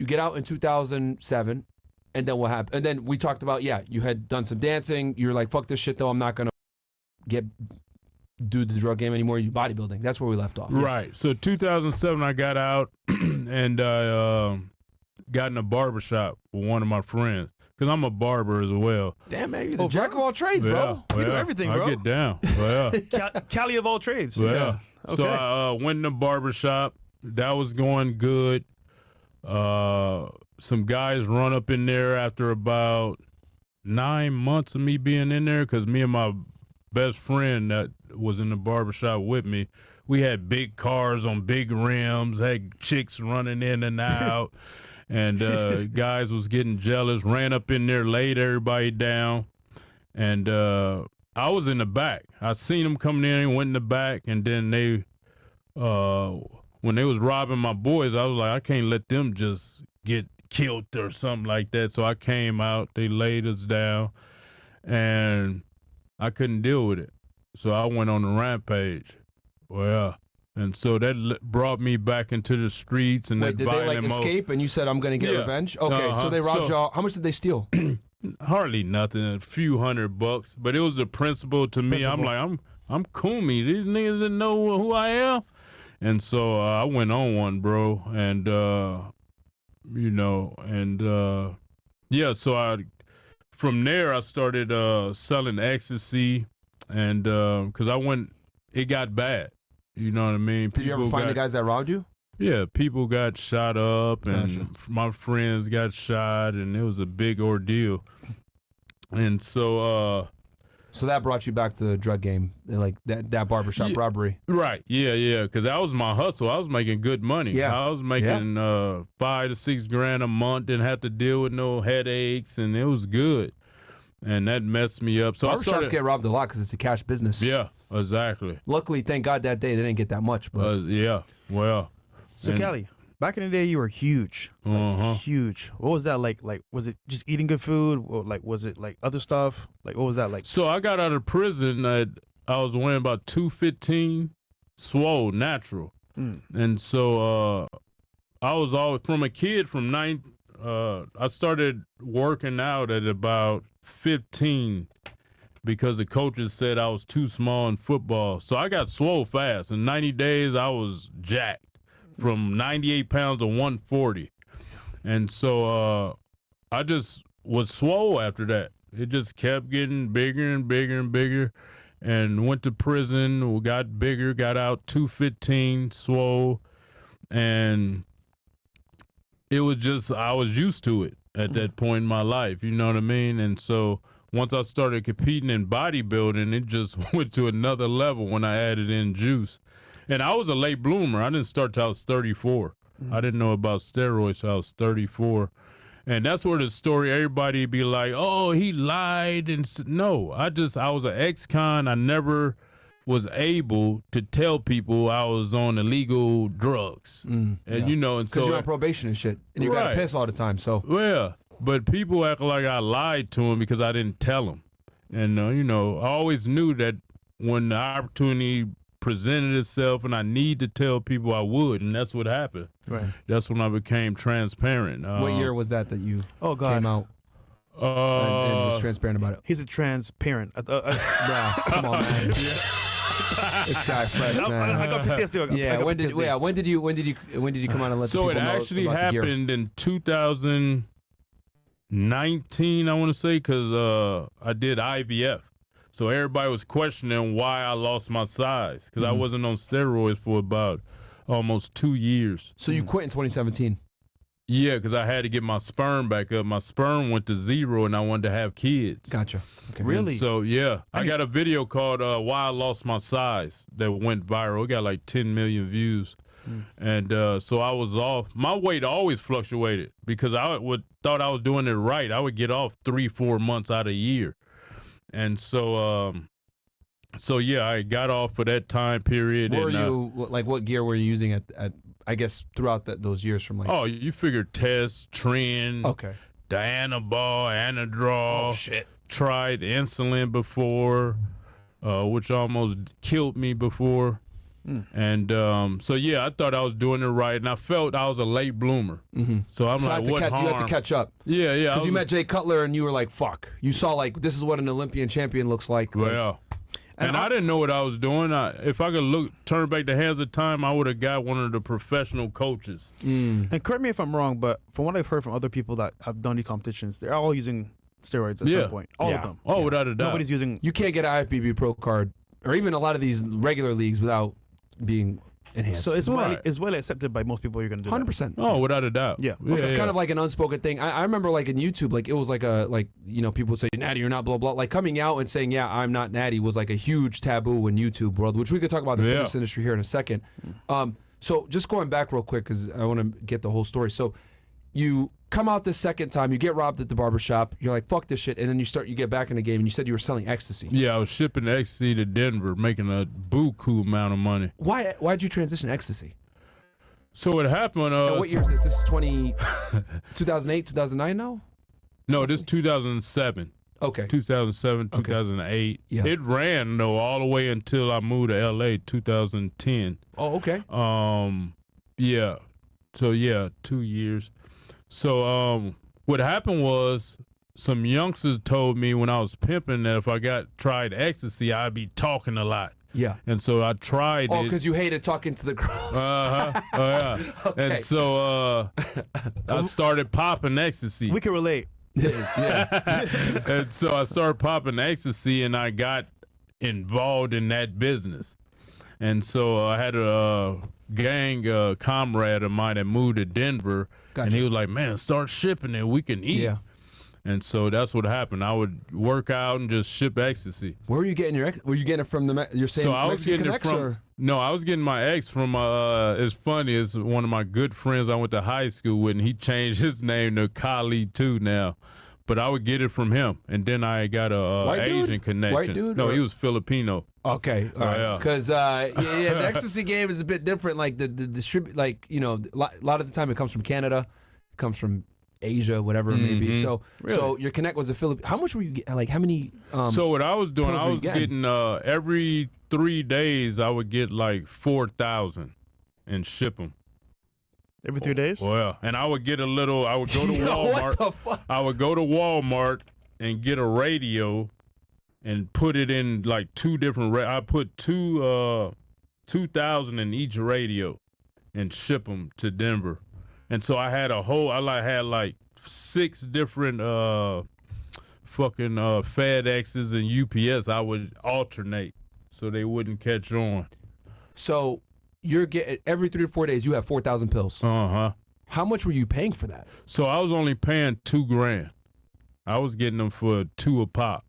you get out in 2007, and then what happened? And then we talked about, you had done some dancing. You're like, fuck this shit, though. I'm not going to do the drug game anymore. You bodybuilding. That's where we left off. Right. So 2007, I got out and got in a barbershop with one of my friends. Because I'm a barber as well. Damn, man, you're the jack of all trades, bro. You do everything, bro. I get down. Cali of all trades. Yeah. Okay. So I went in the barbershop. That was going good. Some guys run up in there after about 9 months of me being in there, because me and my best friend that was in the barbershop with me, we had big cars on big rims, had chicks running in and out. And guys was getting jealous, ran up in there, laid everybody down. And I was in the back. I seen them coming in, went in the back, and then they, when they was robbing my boys, I was like, I can't let them just get killed or something like that. So I came out, they laid us down, and I couldn't deal with it. So I went on a rampage. Well, and so that brought me back into the streets. And Wait, that did they like escape and you said, I'm going to get revenge? Okay, so they robbed y'all. How much did they steal? Hardly nothing, a few $100, but it was a principle to me. I'm like, I'm Kumi. These niggas didn't know who I am. And so I went on one, bro. And, so from there I started selling ecstasy. And because it got bad. You know what I mean? Did you ever find the guys that robbed you? Yeah, people got shot up, and my friends got shot, and it was a big ordeal. And so so that brought you back to the drug game, like that barbershop robbery. Right, yeah, because that was my hustle. I was making good money. Yeah. I was making $5 to $6 grand a month, didn't have to deal with no headaches, and it was good. And that messed me up. So barbershops get robbed a lot because it's a cash business. Yeah, exactly. Luckily, thank God that day they didn't get that much. But So Kelly, back in the day, you were huge. Huge. What was that like? Like, was it just eating good food? Or like, was it like other stuff? Like, what was that like? So I got out of prison. I was weighing about 215, swole, natural. And so I was always, from a kid from I started working out at about 15 because the coaches said I was too small in football. So I got swole fast. In 90 days, I was jacked from 98 pounds to 140. And so I just was swole after that. It just kept getting bigger and bigger and bigger, and went to prison, got bigger, got out 215, swole. And it was just, I was used to it at that point in my life, you know what I mean? And so once I started competing in bodybuilding, it just went to another level when I added in juice. And I was a late bloomer. I didn't start till I was 34. I didn't know about steroids till I was 34. And that's where the story, everybody be like, oh, he lied. And no, I was an ex-con. I never was able to tell people I was on illegal drugs. And you know, and so because you're on probation and shit, and you gotta piss all the time. So but people act like I lied to them because I didn't tell them. And you know, I always knew that when the opportunity presented itself and I need to tell people, I would, and that's what happened. Right. That's when I became transparent. What year was that you came out? And was transparent about it. He's a transparent. Bro, come on, man. This guy, fresh, man. I got PTSD. When did you come out and let so the people know? So it actually happened in 2019, I want to say, because I did IVF. So everybody was questioning why I lost my size, because I wasn't on steroids for about almost 2 years. So you quit in 2017? Yeah, because I had to get my sperm back up. My sperm went to 0, and I wanted to have kids. Gotcha. Okay. Really? And so, I got a video called Why I Lost My Size that went viral. It got like 10 million views. And so I was off. My weight always fluctuated because I thought I was doing it right. I would get off 3-4 months out of a year. And so, I got off for that time period. What gear were you using at I guess throughout those years from like? Oh, you figure test, trend, Dianabol, Anadrol. Oh shit! Tried insulin before, which almost killed me before. And so yeah, I thought I was doing it right, and I felt I was a late bloomer. So I'm like, what harm? You had to catch up. Yeah. Because you met Jay Cutler and you were like, fuck. You saw like, this is what an Olympian champion looks like. Well, and I didn't know what I was doing. If I could turn back the hands of time, I would have got one of the professional coaches. And correct me if I'm wrong, but from what I've heard from other people that have done these competitions, they're all using steroids at some point. All of them. Oh, without a doubt. Nobody's using. You can't get an IFBB Pro card or even a lot of these regular leagues without being enhanced. So it's well accepted by most people. You're going to do 100%. Oh, without a doubt. Yeah. It's kind of like an unspoken thing. I remember like in YouTube, like it was like people would say, Natty, you're not blah, blah. Like coming out and saying, yeah, I'm not Natty was like a huge taboo in YouTube world, which we could talk about the fitness industry here in a second. So just going back real quick, because I want to get the whole story. So you come out the second time, you get robbed at the barbershop, you're like, fuck this shit, and then you get back in the game, and you said you were selling ecstasy. Yeah, I was shipping ecstasy to Denver, making a buku amount of money. Why'd you transition to ecstasy? So what happened? What year is this? This is 2008, 2009 now? No, this is 2007. Okay. 2007, 2008. Yeah. It ran, though, all the way until I moved to L.A., 2010. Oh, okay. Yeah. So, 2 years. So what happened was some youngsters told me when I was pimping that if I tried ecstasy, I'd be talking a lot. Yeah. And so I tried it. Oh, because you hated talking to the girls. Oh, yeah. Okay. And so I started popping ecstasy. We can relate. Yeah. And so I started popping ecstasy, and I got involved in that business. And so I had a gang comrade of mine that moved to Denver. Gotcha. And he was like, man, start shipping it. We can eat. Yeah. And so that's what happened. I would work out and just ship ecstasy. Where were you getting were you getting it from your same So I was Mexican getting it ex, from, or? no, I was getting my ex from, it's funny, it's one of my good friends I went to high school with, and he changed his name to Kali too now. But I would get it from him. And then I got a Asian connection. White dude? No, or? he was Filipino. Okay, all right. Because the ecstasy game is a bit different. Like the distribute, like a lot of the time it comes from Canada, it comes from Asia, whatever it may be. So, so your connect was a Filipino. How much were you getting? Like how many? So what I was doing, pills I were you was getting every 3 days I would get like 4,000 and ship them. Every 3 days? Well, and I would get a little. I would go to Yo, Walmart. what the fuck? I would go to Walmart and get a radio and put it in like 2 different. I put 2,000 in each radio and ship them to Denver. And so I had had like 6 different FedExes and UPS. I would alternate so they wouldn't catch on. So you're getting every 3 to 4 days. You have 4,000 pills. How much were you paying for that? So I was only paying $2,000. I was getting them for $2 a pop.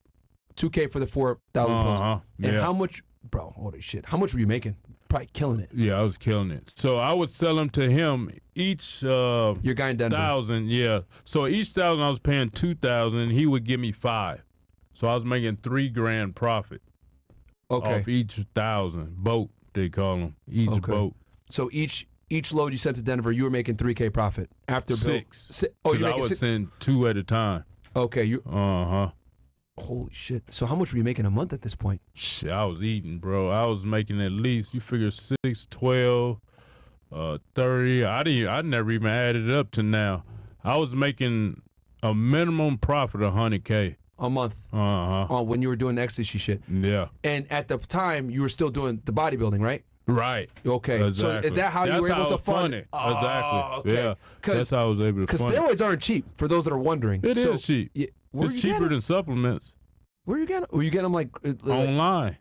$2K for the 4,000 pills. And yeah. how much, bro? Holy shit! How much were you making? Probably killing it. Yeah, I was killing it. So I would sell them to him each. Your guy in Denver. 1,000, yeah. So each 1,000 I was paying 2,000, and he would give me 5. So I was making $3,000 profit. Okay. Off each 1,000 boat, they call them each boat. So each load you sent to Denver, you were making $3K profit after 6. Oh, you I making would 6? send 2 at a time. Okay, you. Uh-huh. Holy shit! So how much were you making a month at this point? Shit, I was eating, bro. I was making at least, you figure 6, 12, 30. I never even added it up to now. I was making a minimum profit of $100K a month. When you were doing the ecstasy shit. Yeah. And at the time, you were still doing the bodybuilding, right? Right. Okay. Exactly. So is that how you were able to fund it? Oh, exactly. Okay. Yeah. That's how I was able to Because fund it. steroids aren't cheap, for those that are wondering. It is cheap. Yeah, it's cheaper than supplements. Where you getting? Were you getting them like online?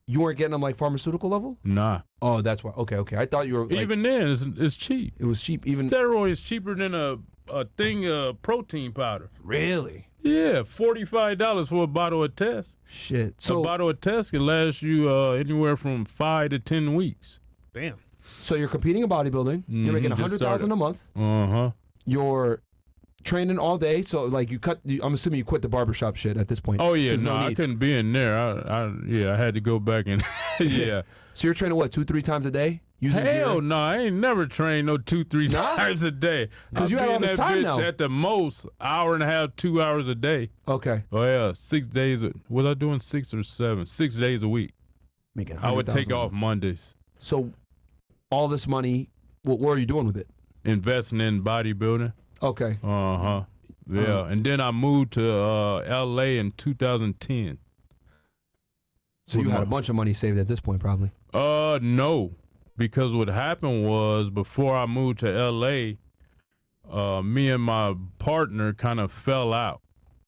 You weren't getting them like pharmaceutical level? Nah. Oh, that's why. Okay. I thought you were. Like, even then, it's cheap. It was cheap. Even steroids cheaper than a thing of protein powder. Really? Yeah, $45 for a bottle of test. Shit. So a bottle of test can last you anywhere from 5 to 10 weeks. Damn. So you're competing in bodybuilding. You're making $100,000 a month. You're training all day. So like I'm assuming you quit the barbershop shit at this point. Oh yeah, no, I couldn't be in there. I had to go back and yeah. So you're training what, 2-3 times a day? Hell no, I ain't never trained no 2-3 times a day. Because you had all this time now. At the most, hour and a half, 2 hours a day. Okay. Oh yeah, 6 days. Was I doing 6 or 7? 6 days a week. Making I would take off Mondays. So all this money, what are you doing with it? Investing in bodybuilding. Okay. Yeah, and then I moved to L.A. in 2010. So you had a bunch of money saved at this point, probably. No, because what happened was before I moved to L.A., me and my partner kind of fell out.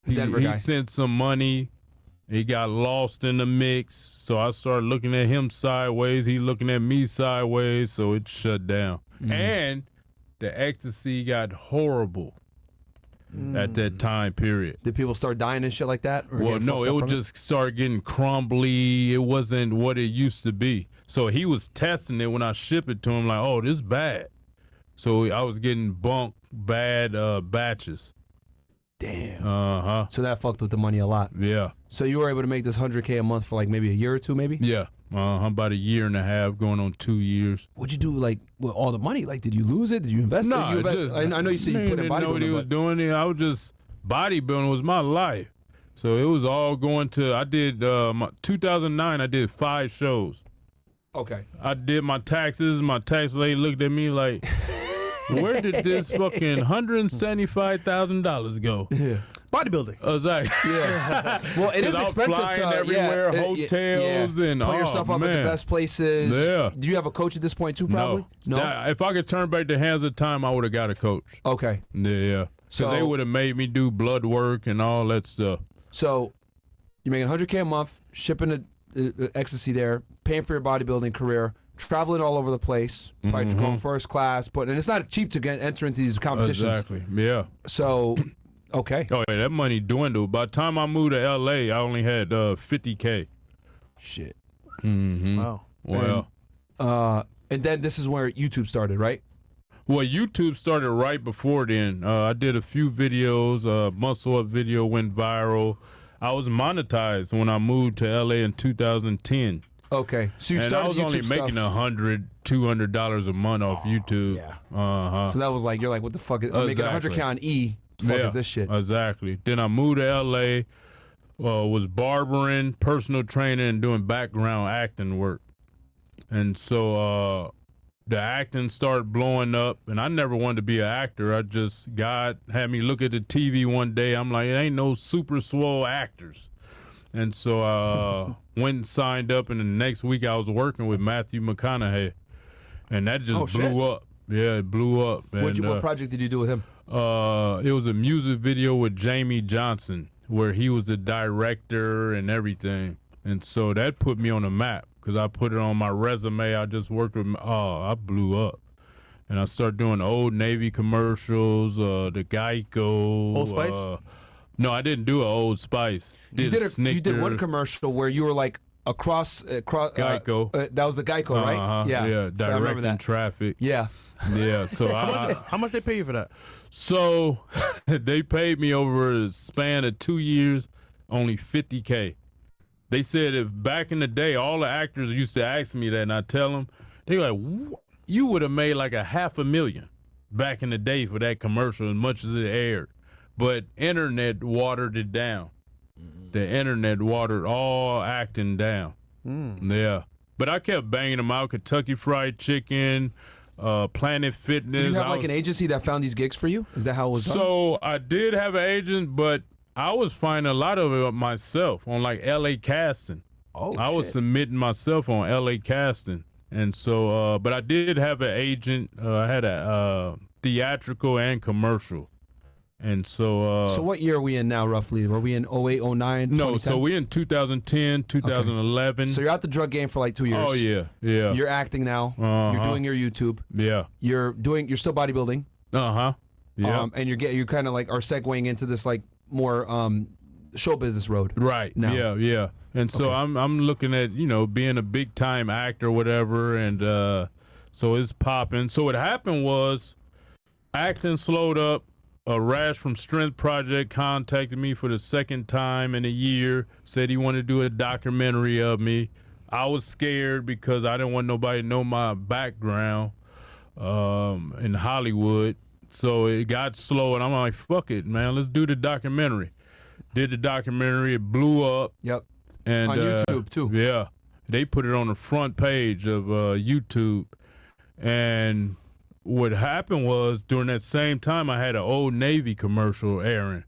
He sent some money. He got lost in the mix, so I started looking at him sideways. He looking at me sideways, so it shut down. And the ecstasy got horrible at that time period. Did people start dying and shit like that? Well, no, it would just start getting crumbly. It wasn't what it used to be. So he was testing it when I shipped it to him, like, oh, this is bad. So I was getting bad batches. Damn. So that fucked with the money a lot. Yeah. So you were able to make this $100K a month for like maybe a year or two, maybe? Yeah. About a year and a half, going on 2 years. What'd you do, like, with all the money? Like, did you lose it? Did you invest it? I know you said you put in bodybuilding. I didn't know what he was doing. I was just, bodybuilding was my life. So it was all going to, I did, 2009, I did 5 shows. Okay. I did my taxes. My tax lady looked at me like, where did this fucking $175,000 go? Yeah. Bodybuilding. I was like, yeah. Well, it is expensive to everywhere, hotels and put yourself up at the best places. Yeah. Do you have a coach at this point too? Probably. No. If I could turn back the hands of time, I would have got a coach. Okay. Yeah. Because they would have made me do blood work and all that stuff. So you're making $100K a month, shipping the ecstasy there, paying for your bodybuilding career, traveling all over the place, probably going first class, and it's not cheap to enter into these competitions. Exactly. Yeah. So. Okay. Oh, yeah, that money dwindled. By the time I moved to L.A., I only had $50K. Shit. Wow. Well. And then this is where YouTube started, right? Well, YouTube started right before then. I did a few videos. Muscle Up video went viral. I was monetized when I moved to L.A. in 2010. Okay. So you and started I was YouTube only making $100, $200 a month off YouTube. Yeah. So that was like, you're like, what the fuck? I'm making $100K on E. Fuck is this shit? Exactly. Then I moved to L.A., was barbering, personal training, and doing background acting work. And so the acting started blowing up, and I never wanted to be an actor. God had me look at the TV one day. I'm like, it ain't no super swole actors. And so went and signed up, and the next week I was working with Matthew McConaughey. And that just blew up. Yeah, it blew up. What project did you do with him? It was a music video with Jamie Johnson where he was the director and everything. And so that put me on the map because I put it on my resume. I just worked with, I blew up. And I started doing Old Navy commercials, the Geico. Old Spice? No, I didn't do an Old Spice. You did one commercial where you were like across Geico. That was the Geico, right? Yeah, directing traffic. Yeah. Yeah, so how much they pay you for that? So they paid me over a span of 2 years, only $50K. They said if back in the day, all the actors used to ask me that, and I tell them, they were like, you would have made like $500,000 back in the day for that commercial as much as it aired. But internet watered it down. The internet watered all acting down. Yeah. But I kept banging them out, Kentucky Fried Chicken, Planet Fitness. Did you have like an agency that found these gigs for you? Is that how it was done? So I did have an agent, but I was finding a lot of it myself on like LA Casting. I was submitting myself on LA Casting. And so, but I did have an agent. I had a theatrical and commercial. And so... so what year are we in now, roughly? Were we in 08, 09, No, so we in 2010, 2011. Okay. So you're out the drug game for like 2 years. Oh, yeah, yeah. You're acting now. You're doing your YouTube. Yeah. You're still bodybuilding. Yeah. And you're kind of like are segueing into this like more show business road. Right. Now. Yeah. And so I'm looking at, being a big time actor or whatever, and so it's popping. So what happened was acting slowed up. Rash from Strength Project contacted me for the second time in a year, said he wanted to do a documentary of me. I was scared because I didn't want nobody to know my background in Hollywood. So it got slow, and I'm like, fuck it, man, let's do the documentary. Did the documentary, it blew up. Yep. And on YouTube, too. Yeah. They put it on the front page of YouTube. And what happened was during that same time, I had an Old Navy commercial airing.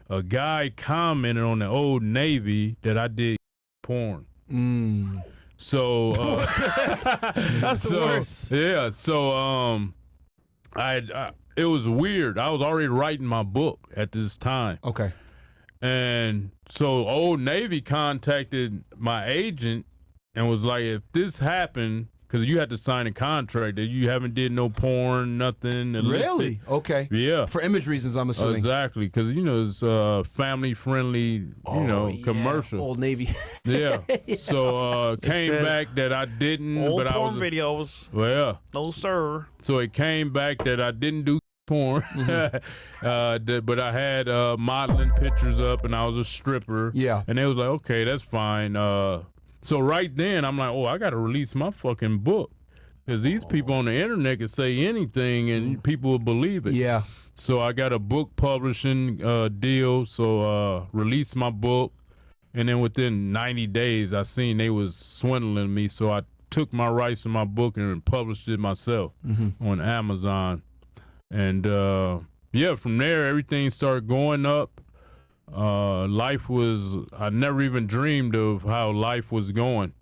A guy commented on the Old Navy that I did porn. So that's the worst. Yeah. So I it was weird. I was already writing my book at this time. Okay. And so Old Navy contacted my agent and was like, if this happened, because you had to sign a contract that you haven't did no porn, nothing. Really? Okay. Yeah. For image reasons, I'm assuming. Exactly, because it's family friendly, commercial. Old Navy. Yeah. So came back that I didn't. Old but porn I was videos. Well. No sir. So it came back that I didn't do porn, but I had modeling pictures up and I was a stripper. Yeah. And they was like, okay, that's fine. So right then I'm like, I got to release my fucking book because these people on the internet can say anything and people will believe it. Yeah. So I got a book publishing deal. So released my book, and then within 90 days I seen they was swindling me. So I took my rights in my book and published it myself on Amazon. And from there everything started going up. I never even dreamed of how life was going.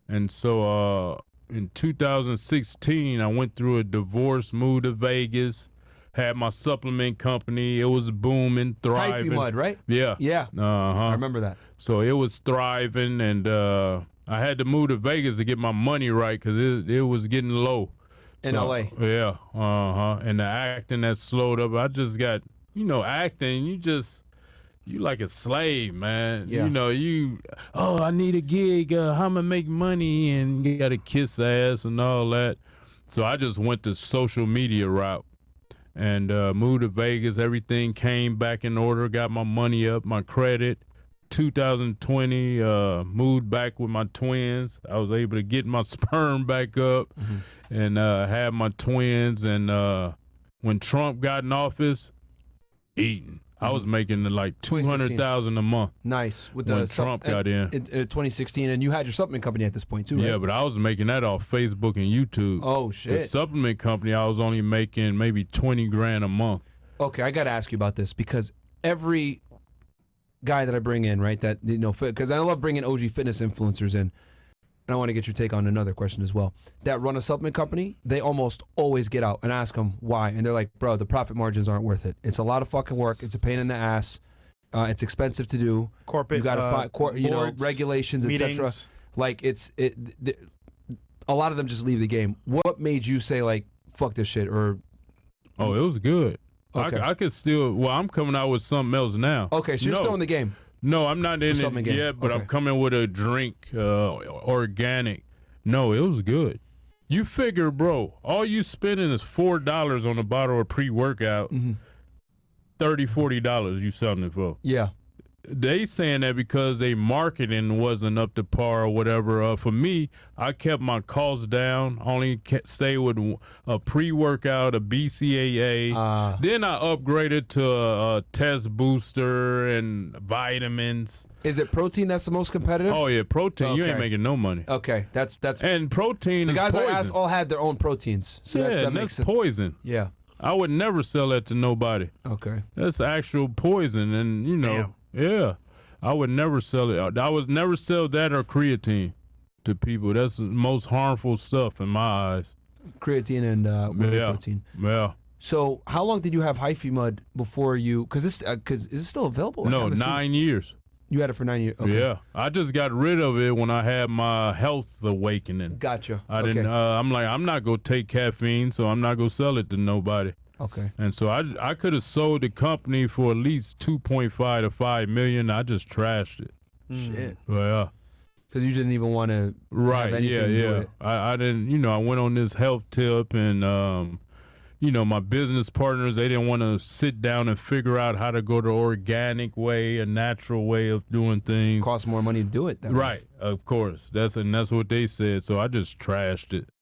And so in 2016 I went through a divorce, moved to Vegas, had my supplement company. It was booming, thriving. Hyphy Mud, right? Yeah. Yeah. I remember that. So it was thriving, and I had to move to Vegas to get my money right because it was getting low. In LA. Yeah. And the acting that slowed up. I just got, acting, you like a slave, man. Yeah. I need a gig. How am I gonna make money? And you got to kiss ass and all that. So I just went the social media route and moved to Vegas. Everything came back in order. Got my money up, my credit. 2020, moved back with my twins. I was able to get my sperm back up and have my twins. And when Trump got in office, eating. I was making like $200,000 a month. Nice. With when Trump got in 2016, and you had your supplement company at this point too, right? Yeah, but I was making that off Facebook and YouTube. Oh shit. The supplement company, I was only making maybe $20,000 a month. Okay, I got to ask you about this because every guy that I bring in, right, that because I love bringing OG fitness influencers in. And I want to get your take on another question as well. That run a supplement company, they almost always get out and ask them why. And they're like, bro, the profit margins aren't worth it. It's a lot of fucking work. It's a pain in the ass. It's expensive to do. Corporate, you got to find, regulations, etc. Like a lot of them just leave the game. What made you say like, fuck this shit? Or it was good. Okay. I could still. I'm coming out with something else now. Okay, so you're still in the game. No, I'm not in it yet, but I'm coming with a drink, organic. No, it was good. You figure, bro, all you spending is $4 on a bottle of pre-workout, $30, $40 you selling it for. Yeah. They saying that because they marketing wasn't up to par or whatever. For me, I kept my costs down. Only stay with a pre-workout, a BCAA. Then I upgraded to a test booster and vitamins. Is it protein that's the most competitive? Oh yeah, protein. Okay. You ain't making no money. Okay, that's and protein. The guys poison. I asked all had their own proteins. So that makes sense. Poison. Yeah. I would never sell that to nobody. Okay. That's actual poison, and Damn. Yeah, I would never sell it. I would never sell that or creatine to people. That's the most harmful stuff in my eyes. Creatine and protein. Yeah. So how long did you have Hyphy Mud before you? Because is it still available? No, 9 years. You had it for 9 years. Okay. Yeah, I just got rid of it when I had my health awakening. Gotcha. I didn't. I'm like, I'm not gonna take caffeine, so I'm not gonna sell it to nobody. Okay. And so I could have sold the company for at least 2.5 to 5 million. I just trashed it. Shit. Well, because you didn't even want to. Right. Have anything to do with it. I didn't. I went on this health tip, and my business partners, they didn't want to sit down and figure out how to go the organic way, a natural way of doing things. Costs more money to do it. Right. Of course. That's what they said. So I just trashed it.